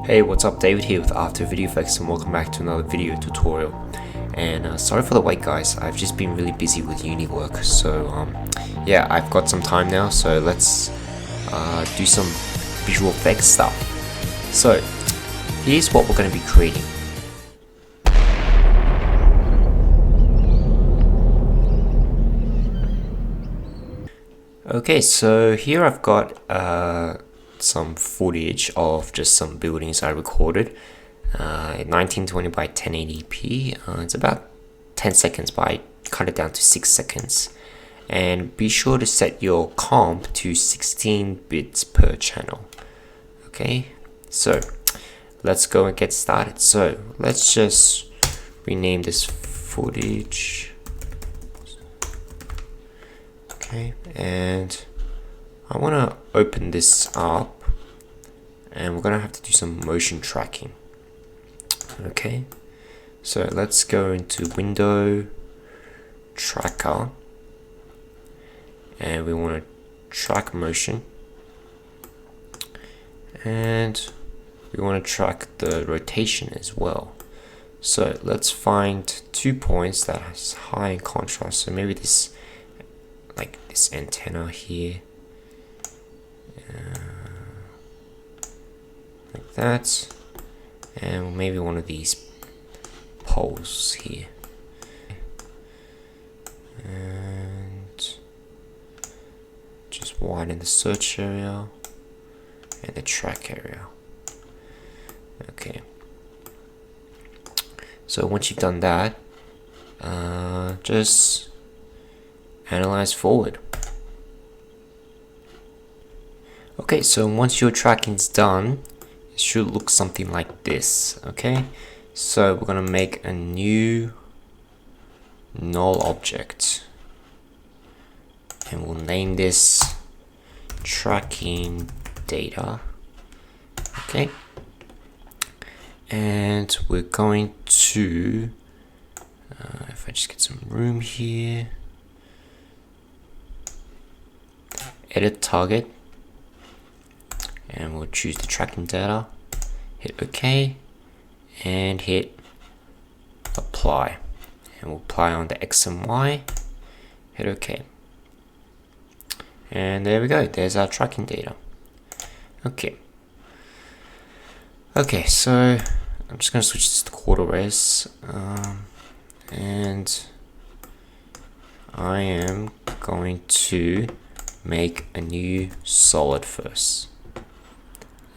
Hey, what's up? David here with After VideoFX and welcome back to another video tutorial. And sorry for the wait, guys. I've just been really busy with uni work, so yeah, I've got some time now. So let's do some visual effects stuff. So here's what we're going to be creating. Okay, so here I've got some footage of just some buildings I recorded at 1920 by 1080p. It's about 10 seconds, but I cut it down to 6 seconds. And be sure to set your comp to 16 bits per channel. Okay, so let's go and get started. So let's just rename this footage. Okay, and I want to open this up and we're going to have to do some motion tracking. Okay, so let's go into Window, Tracker, and we want to track motion, and we want to track the rotation as well. So let's find 2 points that has high in contrast. So maybe this, like this antenna here, like that, and maybe one of these poles here, and just widen the search area and the track area. Okay, so once you've done that, just analyze forward. Okay, so once your tracking's done, it should look something like this. Okay, so we're gonna make a new null object and we'll name this tracking data. Okay, and we're going to if I just get some room here, edit target, and we'll choose the tracking data, hit OK, and hit apply, and we'll apply on the X and Y, hit OK, and there we go, there's our tracking data. Okay, so I'm just going to switch this to quarter res, and I am going to make a new solid first,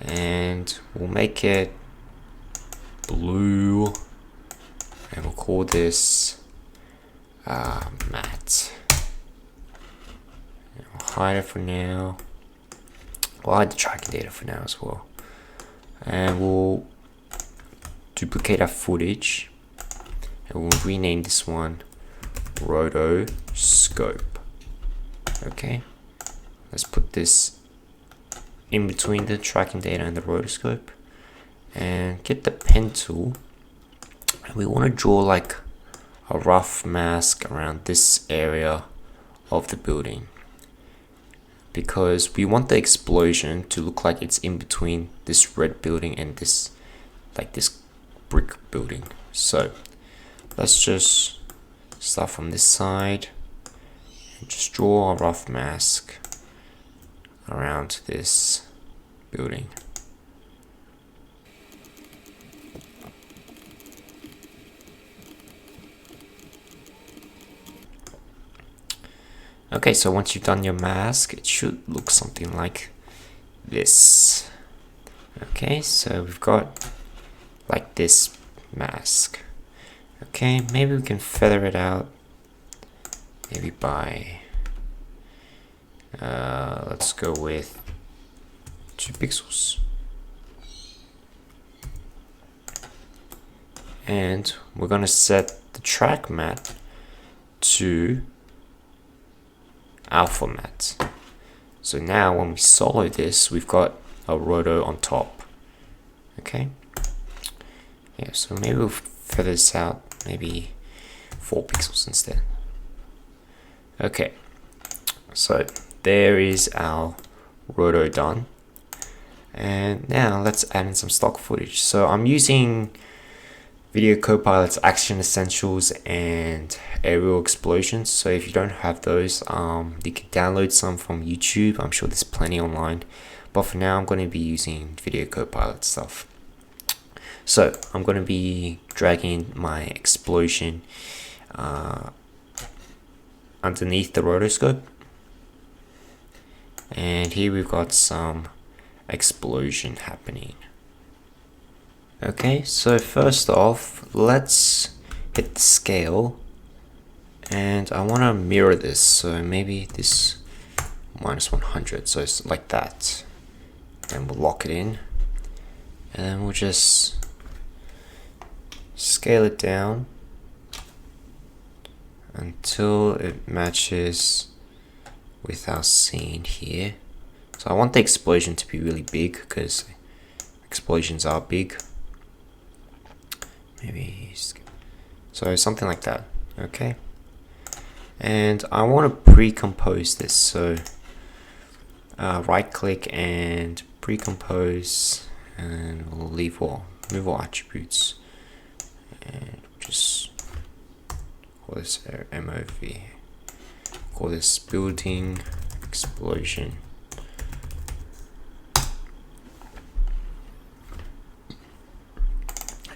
and we'll make it blue, and we'll call this matte. And we'll hide it for now. We'll hide the tracking data for now as well, and we'll duplicate our footage and we'll rename this one Rotoscope. Okay, let's put this in between the tracking data and the rotoscope, and get the pen tool, and we want to draw like a rough mask around this area of the building, because we want the explosion to look like it's in between this red building and this, like this brick building. So let's just start from this side and just draw a rough mask around this building. Okay, so once you've done your mask, it should look something like this. Okay, so we've got like this mask. Okay, maybe we can feather it out, maybe by let's go with 2 pixels, and we're gonna set the track matte to alpha matte. So now when we solo this, we've got a roto on top. Okay, yeah, so maybe we'll feather this out, maybe 4 pixels instead. Okay, so there is our roto done, And now let's add in some stock footage. So I'm using Video Copilot's Action Essentials and Aerial Explosions. So if you don't have those, you can download some from YouTube. I'm sure there's plenty online. But for now, I'm going to be using Video Copilot stuff. So I'm going to be dragging my explosion underneath the rotoscope. And here we've got some explosion happening. Okay, so first off, let's hit the scale, and I want to mirror this, so maybe this -100, so it's like that, and we'll lock it in, and then we'll just scale it down until it matches with our scene here. So I want the explosion to be really big because explosions are big. Maybe so, something like that. Okay, and I want to pre-compose this, so right click and pre-compose, and we'll leave move all attributes, and just call this MOV, call this building explosion.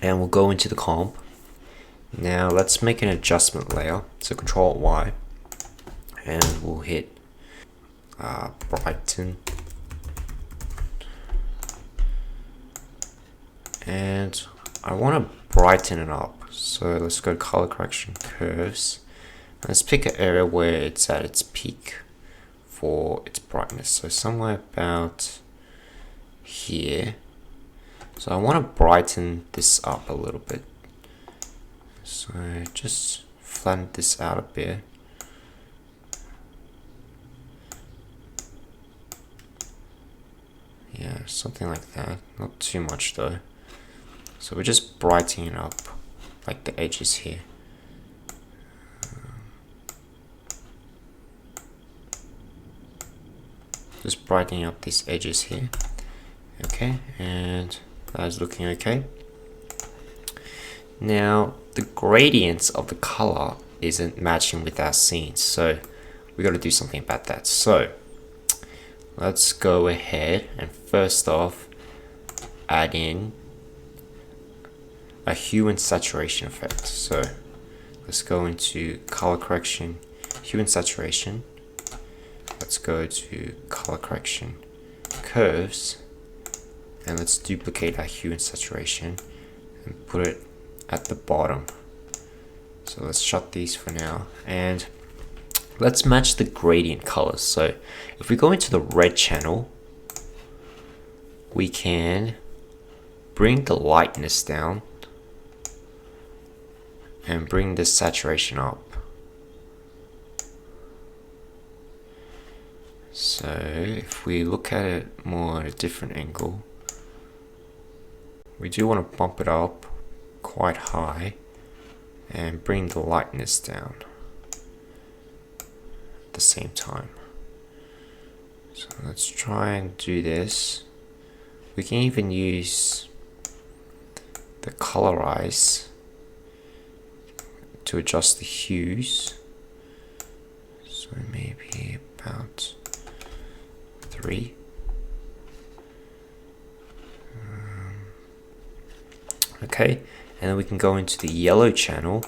And we'll go into the comp. Now let's make an adjustment layer. So Control Y, and we'll hit brighten, and I want to brighten it up. So let's go to color correction, curves. Let's pick an area where it's at its peak for its brightness. So somewhere about here. So I want to brighten this up a little bit. So just flatten this out a bit. Yeah, something like that. Not too much though. So we're just brightening up like the edges here. Just brightening up these edges here. Okay, and that is looking okay. Now the gradients of the color isn't matching with our scene, so we got to do something about that. So let's go ahead and first off add in a hue and saturation effect. So let's go into color correction, hue and saturation. Let's go to color correction, curves, and let's duplicate our hue and saturation and put it at the bottom. So let's shut these for now, and let's match the gradient colors. So if we go into the red channel, we can bring the lightness down and bring the saturation up. So if we look at it more at a different angle, we do want to bump it up quite high and bring the lightness down at the same time. So let's try and do this. We can even use the colorize to adjust the hues. So maybe about 3. Okay, and then we can go into the yellow channel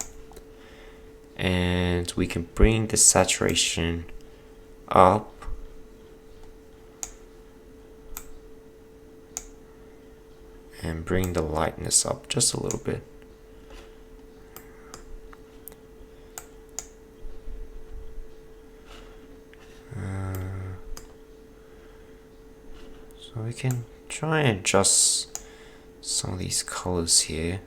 and we can bring the saturation up and bring the lightness up just a little bit. So we can try and adjust some of these colors here.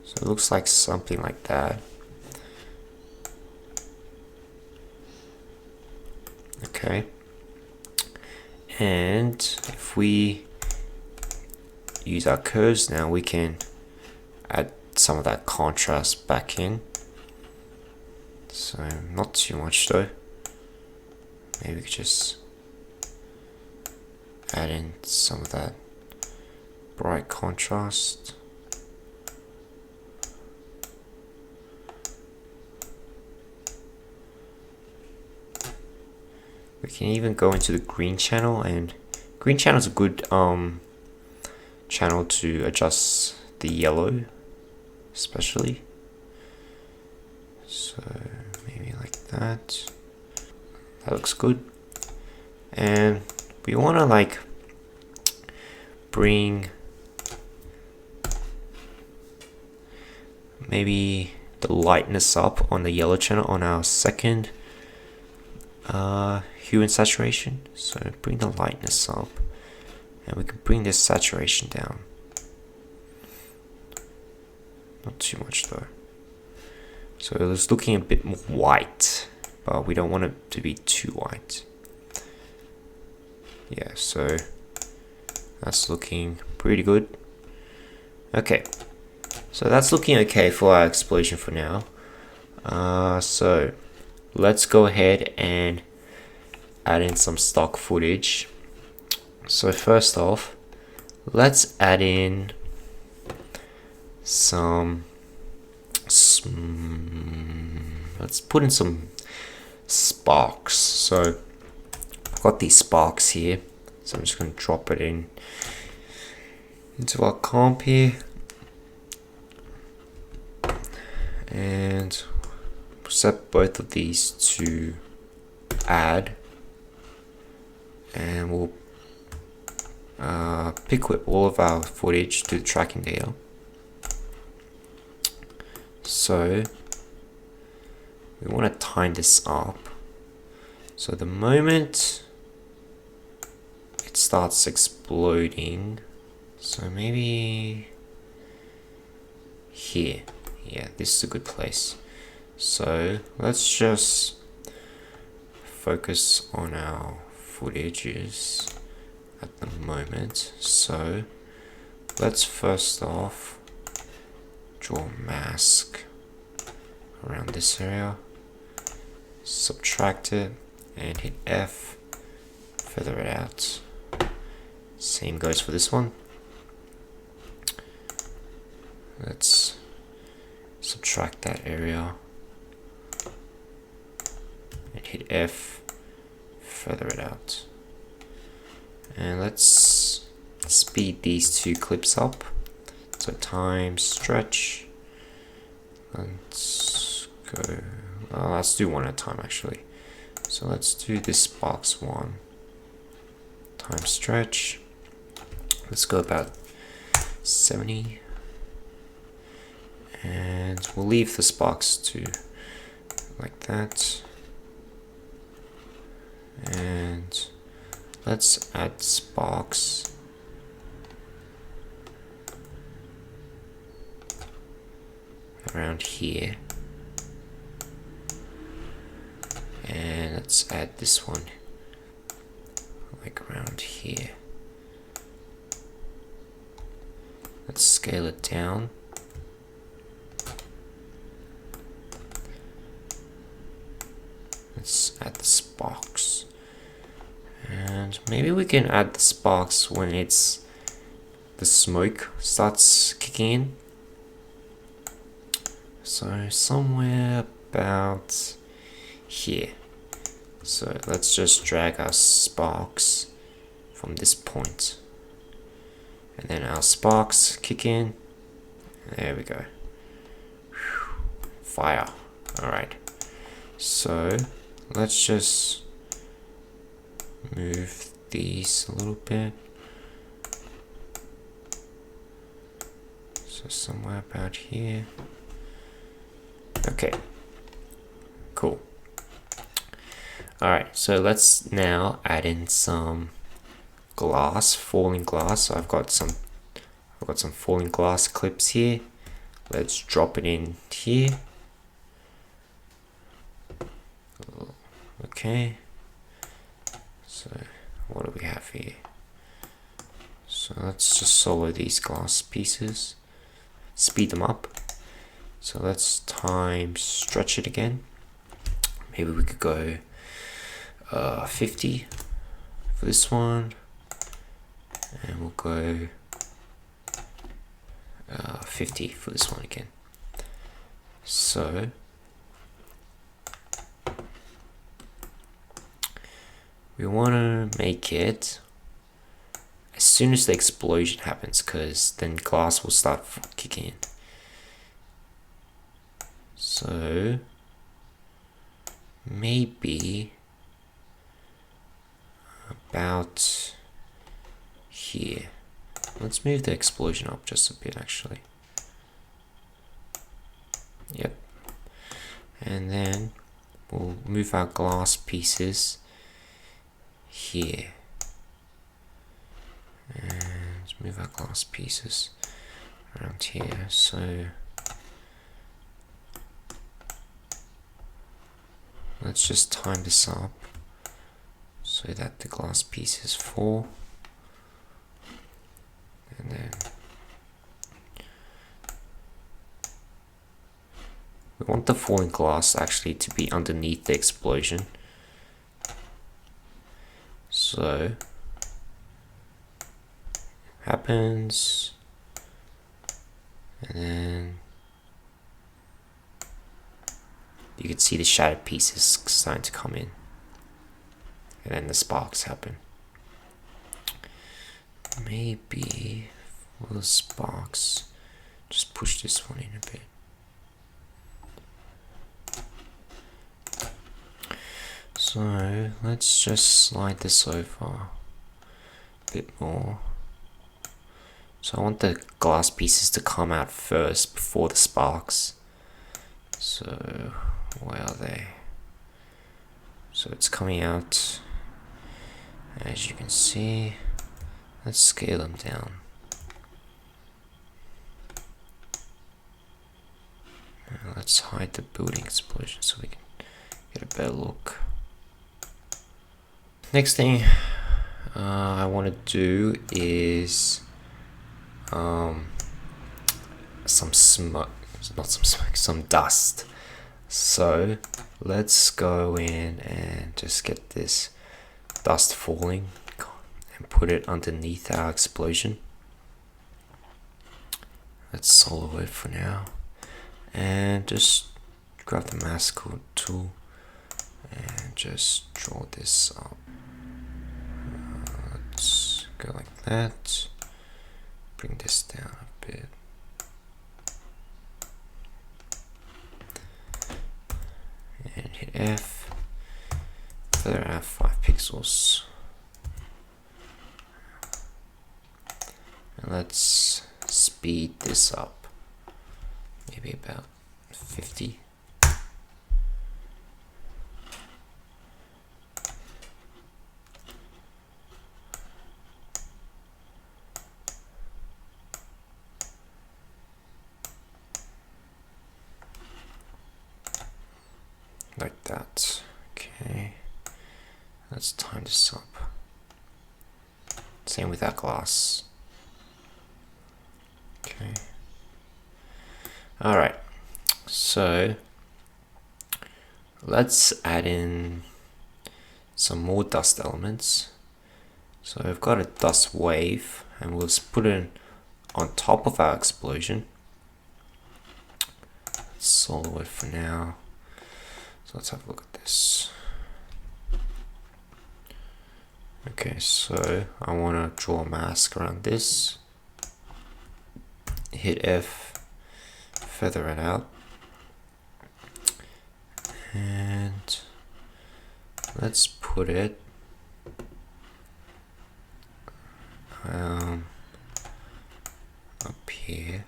So it looks like something like that. Okay. And if we use our curves now, we can add some of that contrast back in. So not too much though. Maybe we could just add in some of that bright contrast. We can even go into the green channel, and green channel is a good channel to adjust the yellow, especially. So maybe like that. That looks good. And we want to like bring maybe the lightness up on the yellow channel on our second hue and saturation. So bring the lightness up, and we can bring this saturation down. Not too much though. So it's looking a bit more white, but we don't want it to be too white. Yeah, so that's looking pretty good. Okay, so that's looking okay for our explosion for now. So let's go ahead and add in some stock footage. So first off, let's add in let's put in some sparks. So I've got these sparks here, so I'm just going to drop it into our comp here, and set both of these to add, and we'll pick whip all of our footage to the tracking data. So we want to time this up. So the moment it starts exploding, so maybe here. Yeah, this is a good place. So let's just focus on our footages at the moment. So let's first off draw a mask around this area, subtract it, and hit F, feather it out. Same goes for this one. Let's subtract that area and hit F, feather it out. And let's speed these two clips up. So time stretch. Let's go. Let's do one at a time actually. So let's do this box one. Time stretch. Let's go about 70. And we'll leave the sparks to like that. And let's add sparks around here. And let's add this one like around here. Let's scale it down. Let's add the sparks. And maybe we can add the sparks when it's the smoke starts kicking in. So somewhere about here. So let's just drag our sparks from this point. And then our sparks kick in. There we go. Fire. Alright. So let's just move these a little bit. So somewhere about here. Okay. Cool. Alright, so let's now add in some glass, falling glass. So I've got some falling glass clips here. Let's drop it in here. Okay. So what do we have here? So let's just solo these glass pieces. speed them up. So let's time stretch it again. Maybe we could go 50 for this one, and we'll go 50 for this one again. So we want to make it as soon as the explosion happens, because then glass will start kicking in. So maybe about here. Let's move the explosion up just a bit actually. Yep. And then we'll move our glass pieces here. And move our glass pieces around here. So let's just time this up so that the glass pieces fall. And then we want the falling glass actually to be underneath the explosion. So happens, and then you can see the shattered pieces starting to come in, and then the sparks happen. Maybe for the sparks, just push this one in a bit. So let's just slide this over a bit more. So I want the glass pieces to come out first before the sparks. So where are they? So it's coming out, as you can see. Let's scale them down. And let's hide the building explosion so we can get a better look. Next thing I want to do is some smoke, not some smoke, some dust. So let's go in and just get this dust falling and put it underneath our explosion. Let's solo it for now, and just grab the mask tool and just draw this up. Let's go like that. Bring this down a bit. And hit F. Feather out 5 pixels. And let's speed this up. Maybe about 50. Like that. Okay, let's time this up. Same with that glass. Okay. Alright, so let's add in some more dust elements. So I've got a dust wave, and we'll just put it on top of our explosion. Let's solo it for now. So let's have a look at this. Okay, so I want to draw a mask around this. Hit F, feather it out, and let's put it up here.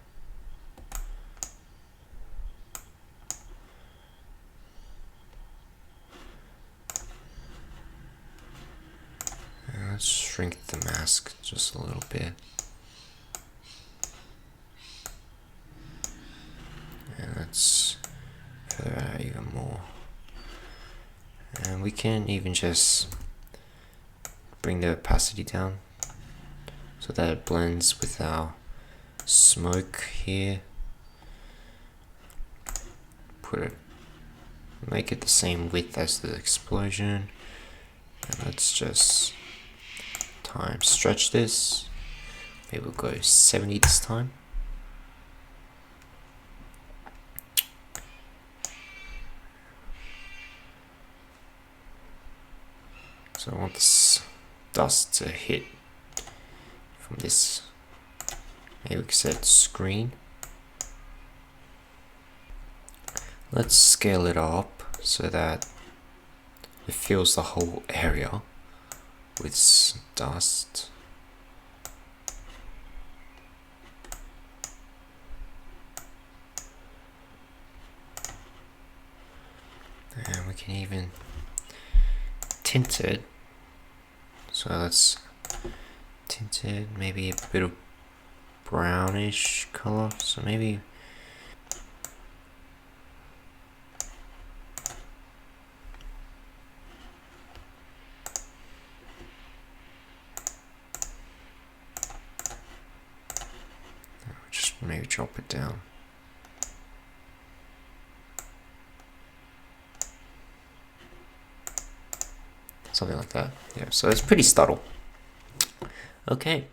And let's shrink the mask just a little bit. And let's feather out even more. And we can even just bring the opacity down so that it blends with our smoke here. make it the same width as the explosion, and let's just stretch this. Maybe we'll go 70 this time. So I want this dust to hit from this, maybe we can set screen. Let's scale it up so that it fills the whole area with dust. And we can even tint it. So let's tint it, maybe a bit of brownish color. So maybe just maybe drop it down. Something like that. Yeah, so it's pretty subtle. Okay,